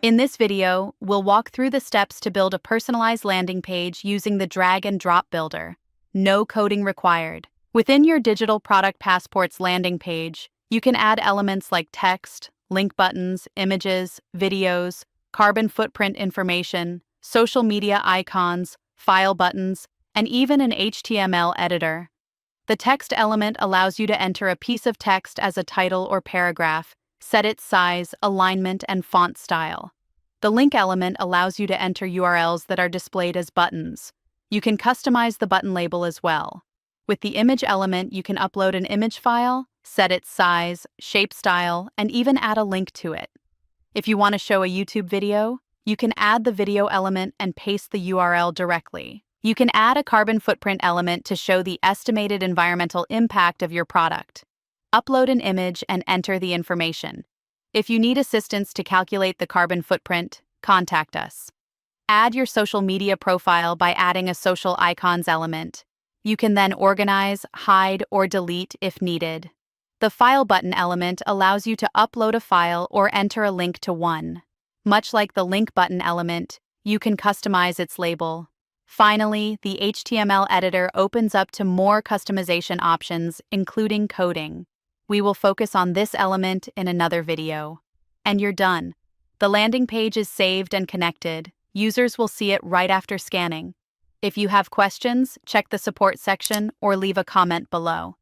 In this video, we'll walk through the steps to build a personalized landing page using the drag and drop builder. No coding required. Within your Digital Product Passport's landing page, you can add elements like text, link buttons, images, videos, carbon footprint information, social media icons, file buttons, and even an HTML editor. The text element allows you to enter a piece of text as a title or paragraph, set its size, alignment, and font style. The link element allows you to enter URLs that are displayed as buttons. You can customize the button label as well. With the image element, you can upload an image file, set its size, shape style, and even add a link to it. If you want to show a YouTube video, you can add the video element and paste the URL directly. You can add a carbon footprint element to show the estimated environmental impact of your product. Upload an image and enter the information. If you need assistance to calculate the carbon footprint, contact us. Add your social media profile by adding a social icons element. You can then organize, hide, or delete if needed. The file button element allows you to upload a file or enter a link to one. Much like the link button element, you can customize its label. Finally, the HTML editor opens up to more customization options, including coding. We will focus on this element in another video. And you're done. The landing page is saved and connected. Users will see it right after scanning. If you have questions, check the support section or leave a comment below.